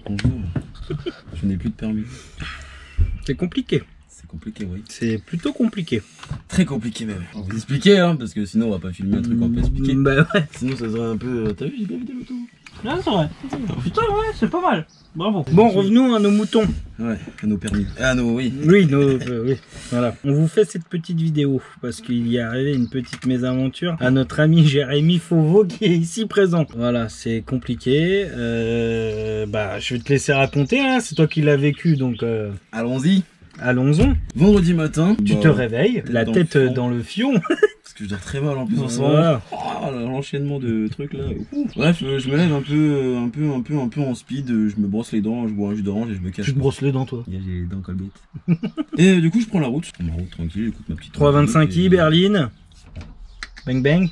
Bonjour. Je n'ai plus de permis. C'est compliqué. C'est compliqué, oui. C'est plutôt compliqué. Très compliqué même. On va vous expliquer, hein, parce que sinon on va pas filmer un truc qu'on peut expliquer. Bah ouais. Sinon ça serait un peu... T'as vu, j'ai bien vidé l'auto. Ah, c'est vrai. Putain, ouais, c'est pas mal. Bravo. Bon, revenons à nos moutons. Ouais, à nos permis. Ah, nos, oui. Oui, oui. Voilà. On vous fait cette petite vidéo parce qu'il y est arrivé une petite mésaventure à notre ami Jérémy Fauveau qui est ici présent. Voilà, c'est compliqué. Bah, je vais te laisser raconter, hein. C'est toi qui l'as vécu, donc... Allons-y. Allons-y. Vendredi matin. Tu te réveilles, la tête dans le fion. Parce que je dors très mal en plus en ce moment. Voilà. Oh, l'enchaînement de trucs là. Bref, je me lève un peu en speed. Je me brosse les dents, je bois un jus d'orange et je me cache. Tu te brosses les dents, toi. J'ai les dents colbettes. Et du coup, je prends la route. Je prends ma route tranquille, j'écoute ma petite. 3,25i, Berlin. Bang bang.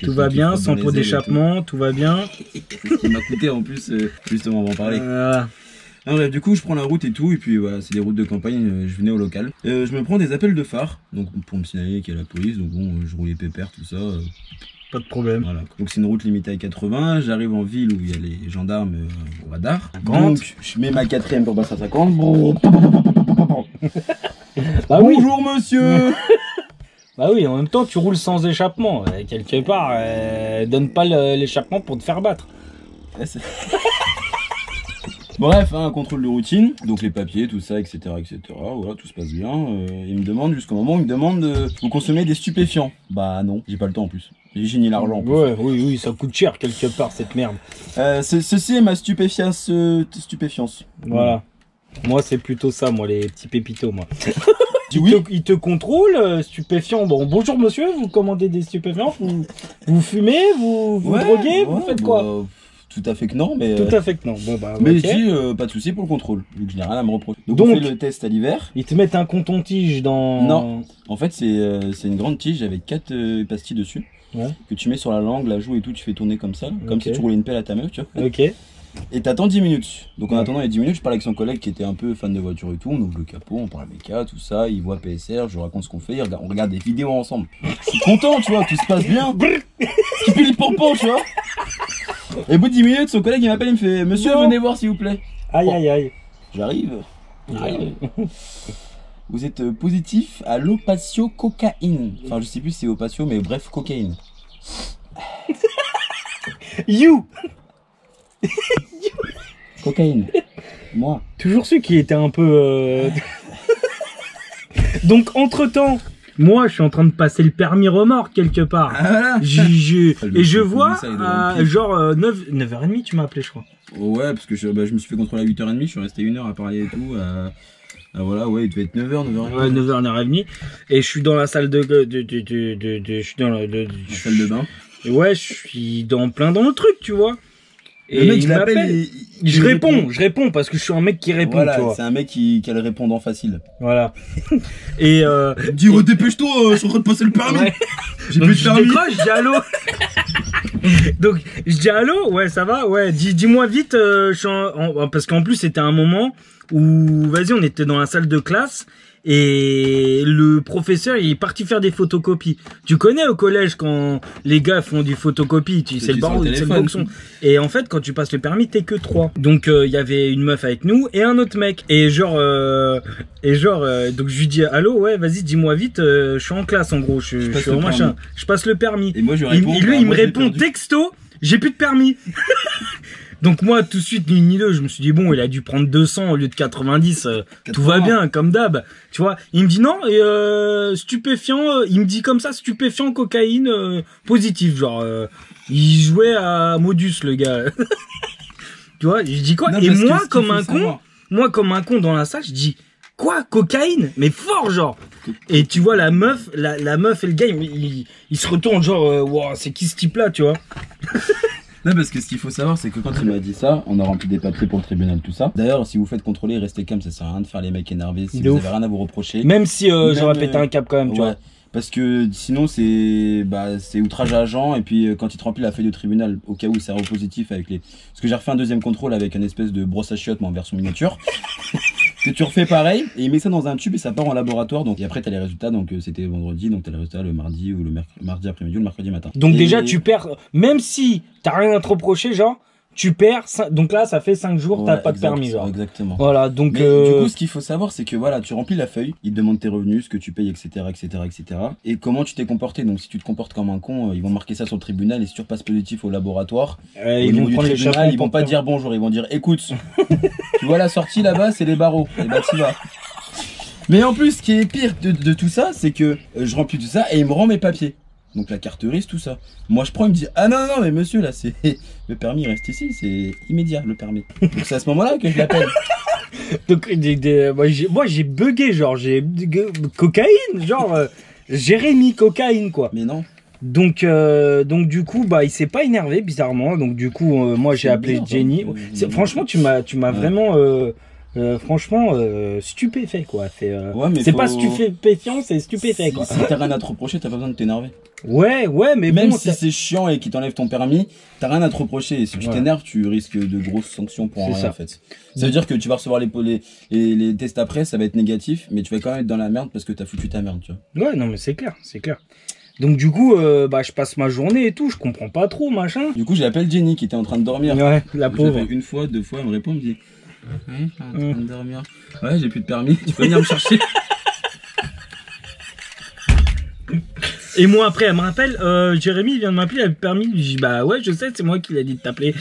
Tout va bien, sans pot d'échappement, tout va bien. C'est ce qui m'a coûté en plus, justement, on va en parler. Ah, bref, du coup, je prends la route et tout, et puis voilà, c'est des routes de campagne, je venais au local. Je me prends des appels de phare, donc pour me signaler qu'il y a la police, donc bon, je roulais pépère, tout ça. Pas de problème. Voilà. Donc c'est une route limitée à 80, j'arrive en ville où il y a les gendarmes au radar. 50. Donc je mets ma 4ème pour passer à 50. Bah bonjour monsieur. Bah oui, en même temps, tu roules sans échappement. Quelque part, donne pas l'échappement pour te faire battre. Bref, un contrôle de routine, donc les papiers, tout ça, etc. Voilà, tout se passe bien. Il me demande, jusqu'au moment où il me demande, vous consommez des stupéfiants? Bah non, j'ai pas le temps en plus. J'ai ni l'argent en plus. Ouais, oui, ça coûte cher quelque part cette merde. Ceci est ma stupéfiance. Voilà. Moi, c'est plutôt ça, moi, les petits pépitos, moi. Oui. Il te contrôle, stupéfiant. Bon, bonjour monsieur, vous commandez des stupéfiants, vous fumez, vous droguez, vous faites quoi? Tout à fait que non, mais... Tout à fait que non. Bon, bah, mais okay. si, pas de souci pour le contrôle, vu que je n'ai rien à me reprocher. Donc on fait le test à l'hiver. Ils te mettent un coton-tige dans... Non, en fait c'est une grande tige avec 4 pastilles dessus. Ouais. Que tu mets sur la langue, la joue et tout, tu fais tourner comme ça, comme si tu roulais une pelle à ta meuf, tu vois. Ok. Et t'attends 10 minutes. Donc en attendant les 10 minutes, je parle avec son collègue qui était un peu fan de voiture et tout. On ouvre le capot, on parle méca, tout ça. Il voit PSR, je lui raconte ce qu'on fait. On regarde des vidéos ensemble. Je suis content, tu vois, tout se passe bien. Qui fait les pompons, tu vois. Et au bout de 10 minutes, son collègue il m'appelle, il me fait monsieur, venez voir s'il vous plaît. Aïe, aïe, aïe. J'arrive. Vous êtes positif à l'opatio-cocaïne. Enfin, je sais plus si c'est opatio, mais bref, cocaïne. You. Cocaïne. Moi. Toujours su qu'il était un peu... Donc, entre-temps, moi, je suis en train de passer le permis remorque quelque part. Ah, voilà. Et je vois, genre 9h30, tu m'as appelé, je crois. Ouais, parce que je me suis fait contrôler à 8h30, je suis resté 1 heure à parler et tout. Voilà, ouais, il devait être 9h, 9h30. Ouais, 9h, 9h30. Et je suis dans la salle de je suis dans la salle de bain. Ouais, je suis dans le truc, tu vois. Et le mec, il m'appelle. Je réponds parce que je suis un mec qui répond, voilà, tu vois. C'est un mec qui a le répondant facile. Voilà. Et dis, dépêche-toi, je suis en train de passer le permis. Ouais. J'ai plus de permis. Je dis allô. Donc, je dis allô, ouais, ça va, ouais, dis-moi vite, parce qu'en plus, c'était un moment où, vas-y, on était dans la salle de classe. Et le professeur il est parti faire des photocopies. Tu connais au collège quand les gars font du photocopie, c'est le baron, c'est le boxon. Et en fait quand tu passes le permis t'es que 3. Donc il y avait une meuf avec nous et un autre mec. Et genre donc je lui dis allô, ouais vas-y dis-moi vite, je suis en classe en gros, je suis en machin, je passe le permis. Et moi je réponds, il me répond texto, j'ai plus de permis. Donc moi tout de suite ni deux, je me suis dit bon il a dû prendre 200 au lieu de 90, tout va bien comme d'hab, tu vois. Il me dit non et stupéfiant, il me dit comme ça stupéfiant cocaïne positif genre il jouait à Modus le gars. Tu vois, je dis quoi? Non, et moi comme un con dans la salle, je dis quoi cocaïne mais fort genre. Et tu vois la meuf et le gars il se retourne genre wow, c'est qui ce type là, tu vois. Non, parce que ce qu'il faut savoir, c'est que quand il m'a dit ça, on a rempli des papiers pour le tribunal, tout ça. D'ailleurs, si vous faites contrôler, restez calme, ça sert à rien de faire les mecs énervés. Si vous avez rien à vous reprocher. Même si j'aurais pété un cap quand même, tu vois. Parce que sinon, c'est outrage à agent. Et puis, quand il te remplit la feuille de tribunal, au cas où c'est positif avec les. Parce que j'ai refait un deuxième contrôle avec une espèce de brosse à chiottes, mais en version miniature. Que tu refais pareil, et il met ça dans un tube et ça part en laboratoire. Donc, et après, t'as les résultats. Donc, c'était vendredi, donc t'as les résultats le mardi ou le mardi après-midi ou le mercredi matin. Donc, déjà, tu perds, même si t'as rien à te reprocher, genre, tu perds, donc là, ça fait 5 jours, t'as Ouais, pas de permis, genre. Exactement. Voilà, donc... Mais du coup, ce qu'il faut savoir, c'est que voilà, tu remplis la feuille, ils te demandent tes revenus, ce que tu payes, etc., etc., etc. Et comment tu t'es comporté. Donc, si tu te comportes comme un con, ils vont marquer ça sur le tribunal. Et si tu repasses positif au laboratoire, ils vont prendre les tribunal, ils vont pas dire bonjour, ils vont dire écoute, tu vois la sortie là-bas, c'est les barreaux. Et bah, t'y vas. Mais en plus, ce qui est pire de tout ça, c'est que je remplis tout ça et il me rend mes papiers. Donc la carte RIS, tout ça. Moi je prends, il me dit ah non, non, mais monsieur là, c'est le permis reste ici, c'est immédiat le permis. Donc c'est à ce moment-là que je l'appelle. Donc moi j'ai bugué, genre j'ai cocaïne, genre Jérémy cocaïne quoi. Mais non. Donc du coup bah il s'est pas énervé bizarrement. Donc du coup moi j'ai appelé bizarre, Jenny. Franchement tu m'as ouais. Vraiment franchement stupéfait quoi. C'est pas stupéfiant, c'est stupéfait quoi. Si t'as rien à te reprocher, t'as pas besoin de t'énerver. Ouais, mais même bon, si c'est chiant et qu'ils t'enlèvent ton permis, t'as rien à te reprocher. Et si tu t'énerves, tu risques de grosses sanctions pour rien en fait. Ça veut dire que tu vas recevoir les tests après, ça va être négatif, mais tu vas quand même être dans la merde parce que t'as foutu ta merde, tu vois. Ouais, non mais c'est clair, c'est clair. Donc du coup, bah je passe ma journée et tout, je comprends pas trop machin. Du coup, j'appelle Jenny qui était en train de dormir. Ouais, la pauvre. Une fois, 2 fois, elle me répond, elle me dit oui, je suis en train de dormir. Ouais, j'ai plus de permis, tu peux venir me chercher. Et moi après elle me rappelle, Jérémy vient de m'appeler, il a le permis, je dis bah ouais je sais, c'est moi qui l'a dit de t'appeler.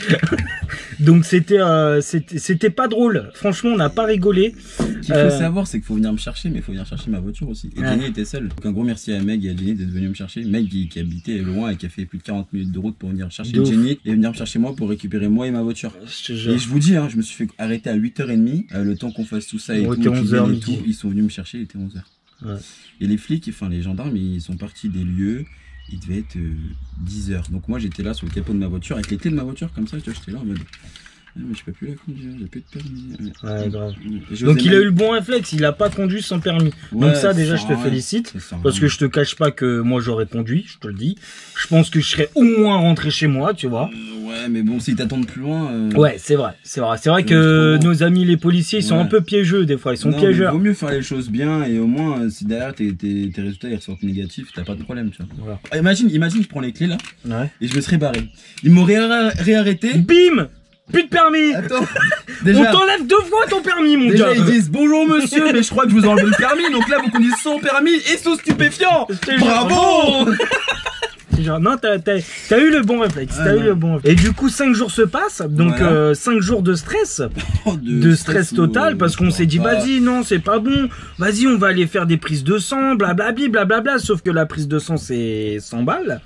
Donc c'était pas drôle, franchement on n'a pas rigolé. Ce qu'il faut savoir c'est qu'il faut venir me chercher, mais il faut venir chercher ma voiture aussi. Et Jenny était seule, donc un gros merci à Meg et à Jenny d'être venue me chercher. Meg qui habitait loin et qui a fait plus de 40 minutes de route pour venir chercher Jenny et venir me chercher moi pour récupérer moi et ma voiture. Et je vous dis, hein, je me suis fait arrêter à 8h30, le temps qu'on fasse tout ça et tout, et tout, ils sont venus me chercher, il était 11h. Ouais. Et les flics, enfin les gendarmes, ils sont partis des lieux, il devait être 10h. Donc moi j'étais là sur le capot de ma voiture, avec les clés de ma voiture comme ça, j'étais là en mode mais je peux plus la conduire, j'ai plus de permis. Ouais, grave. Donc il a eu le bon réflexe, il a pas conduit sans permis. Ouais, donc ça déjà je te félicite, parce que je te cache pas que moi j'aurais conduit, je te le dis. Je pense que je serais au moins rentré chez moi, tu vois. Ouais, mais bon, s'ils t'attendent plus loin... Ouais, c'est vrai. C'est vrai que nos amis les policiers, ils sont un peu piégeux des fois, ils sont piégeurs. Il vaut mieux faire les choses bien et au moins, si derrière tes résultats ils ressortent négatifs, t'as pas de problème, tu vois. Voilà. Imagine, je prends les clés là, et je me serais barré. Ils m'auraient réarrêté. Bim! Plus de permis. Attends, déjà, on t'enlève 2 fois ton permis, mon gars. Ils disent bonjour monsieur, mais je crois que je vous ai enlevé le permis. Donc là, vous conduisez sans permis et sous stupéfiant. Bravo. Genre, non, t'as eu le bon réflexe. Et du coup, 5 jours se passent. Donc, voilà. 5 jours de stress. De stress total. Parce qu'on s'est dit, vas-y, non, c'est pas bon. Vas-y, on va aller faire des prises de sang, blablabla, blablabla. Sauf que la prise de sang, c'est 100 balles.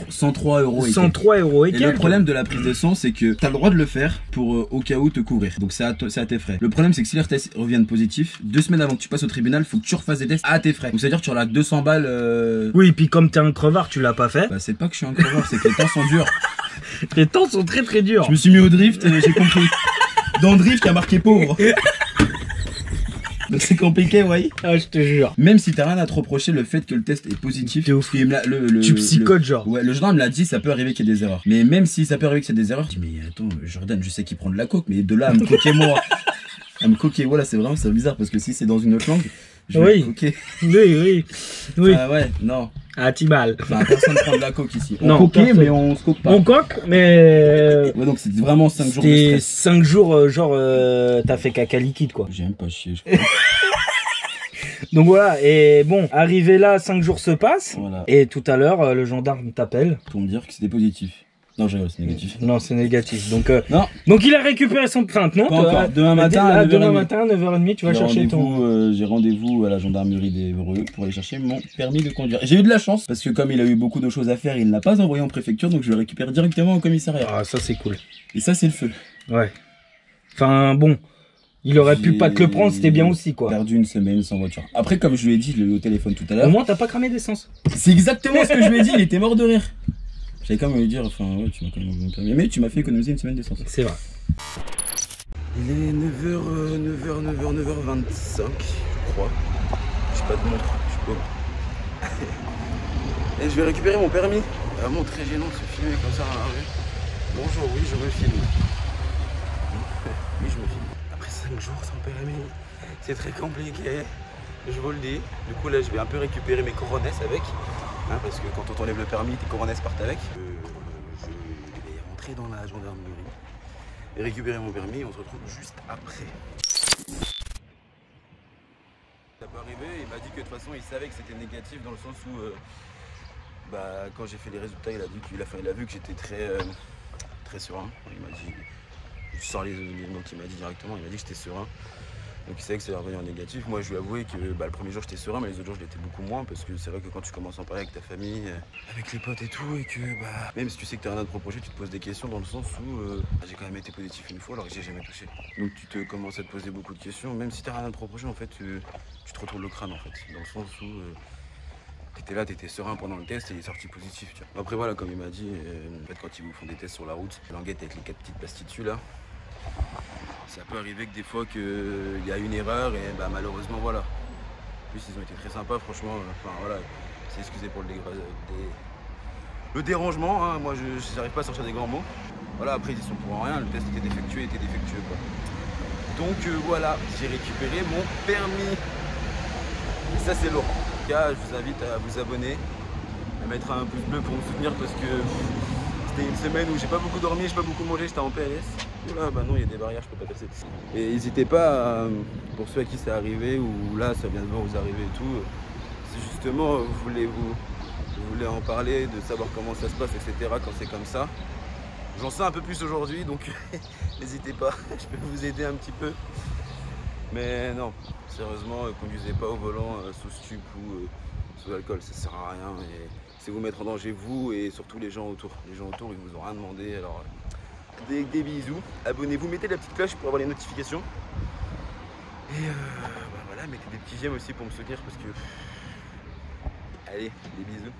103 euros. 103 euros et quelques. Le problème de la prise de sang, c'est que t'as le droit de le faire pour au cas où te couvrir. Donc, c'est à tes frais. Le problème, c'est que si les tests reviennent positifs, 2 semaines avant que tu passes au tribunal, faut que tu refasses des tests à tes frais. Donc, c'est-à-dire que tu auras 200 balles. Oui, et puis comme t'es un crevard, tu l'as pas fait. Bah, c'est pas que je suis un crevard, c'est que les temps sont durs. Les temps sont très très durs. Je me suis mis au drift et j'ai compris. Dans le drift, il y a marqué pauvre. Donc c'est compliqué, ouais. Ah, je te jure. Même si t'as rien à te reprocher, le fait que le test est positif, tu psychotes genre. Ouais, le gendarme me l'a dit, ça peut arriver qu'il y ait des erreurs. Mais même si ça peut arriver qu'il y ait des erreurs, je dis mais attends, Jordan, je sais qu'il prend de la coke, mais de là à me coquer moi, à me coquer, voilà, c'est vraiment bizarre parce que si c'est dans une autre langue, je vais me coquer. Oui. Ah ouais, non. Ah, Tibal. Enfin, personne prend de la coke ici. On coquait, mais on se coque pas. On coque, mais... Ouais, donc c'est vraiment 5 jours de stress. 5 jours, genre, t'as fait caca liquide, quoi. J'ai même pas chié, je crois. Donc voilà, et bon, arrivé là, 5 jours se passent. Voilà. Et tout à l'heure, le gendarme t'appelle. Pour me dire que c'était positif. Non, c'est négatif. Non, c'est négatif. Donc, donc il a récupéré son plainte, non? Pas encore. Demain matin, 9h30, tu vas chercher ton... j'ai rendez-vous à la gendarmerie d'Evreux pour aller chercher mon permis de conduire. J'ai eu de la chance, parce que comme il a eu beaucoup de choses à faire, il ne l'a pas envoyé en préfecture, donc je le récupère directement au commissariat. Ah, ça c'est cool. Et ça, c'est le feu. Ouais. Enfin, bon. Il aurait pu pas te le prendre, c'était bien aussi, quoi. Perdu une semaine sans voiture. Après, comme je lui ai dit, je l'ai eu au téléphone tout à l'heure. Au moins, t'as pas cramé d'essence. C'est exactement ce que je lui ai dit, il était mort de rire. J'allais quand même lui dire, enfin, ouais, tu m'as quand même enlevé mon permis. Mais tu m'as fait économiser une semaine d'essence. C'est vrai. Il est 9h25, je crois. J'ai pas de montre, je suis pauvre. Et je vais récupérer mon permis. Vraiment très gênant de se filmer comme ça dans la rue. Bonjour, oui, je me filme. Oui, je me filme. Après 5 jours sans permis, c'est très compliqué. Je vous le dis. Du coup, là, je vais un peu récupérer mes coronesses avec. Hein, parce que quand on t'enlève le permis, tes coronesses partent avec. Je vais rentrer dans la gendarmerie. et récupérer mon permis. On se retrouve juste après. Ça peut arriver, il m'a dit que de toute façon il savait que c'était négatif dans le sens où quand j'ai fait les résultats il a vu que j'étais très serein. Il m'a dit, sans les donc il m'a dit directement, il m'a dit que j'étais serein. Donc il savait que ça allait revenir en négatif. Moi je lui ai avoué que le premier jour j'étais serein, mais les autres jours je l'étais beaucoup moins, parce que c'est vrai que quand tu commences à en parler avec ta famille, avec les potes et tout, et que même si tu sais que t'as rien à te reprocher, tu te poses des questions dans le sens où j'ai quand même été positif une fois alors que j'ai jamais touché. Donc tu te commences à te poser beaucoup de questions, même si t'as rien à te reprocher en fait, tu te retrouves le crâne en fait, dans le sens où t'étais là, t'étais serein pendant le test et il est sorti positif. Tu vois. Après voilà, comme il m'a dit, en fait, quand ils vous font des tests sur la route, languette avec les 4 petites pastilles dessus là, ça peut arriver que des fois qu'il y a une erreur et malheureusement voilà. En plus ils ont été très sympas franchement, voilà, c'est excusé pour le dérangement, hein. Moi je n'arrive pas à sortir des grands mots. Voilà, après ils y sont pour rien, le test était défectueux quoi. Donc voilà, j'ai récupéré mon permis. Et ça c'est lourd. En tout cas, je vous invite à vous abonner, à mettre un pouce bleu pour me soutenir parce que c'était une semaine où j'ai pas beaucoup dormi, j'ai pas beaucoup mangé, j'étais en PLS. Oula, non, il y a des barrières, je peux pas passer. Et n'hésitez pas, pour ceux à qui c'est arrivé ou là ça vient de voir vous arriver et tout, si justement vous voulez en parler, de savoir comment ça se passe, etc. quand c'est comme ça. J'en sais un peu plus aujourd'hui, donc n'hésitez pas, je peux vous aider un petit peu. Mais non, sérieusement, conduisez pas au volant sous stup ou sous alcool, ça sert à rien. Et c'est vous mettre en danger, vous et surtout les gens autour. Les gens autour, ils vous ont rien demandé. Alors, des bisous. Abonnez-vous, mettez la petite cloche pour avoir les notifications. Et voilà, mettez des petits j'aime aussi pour me soutenir parce que. Allez, des bisous.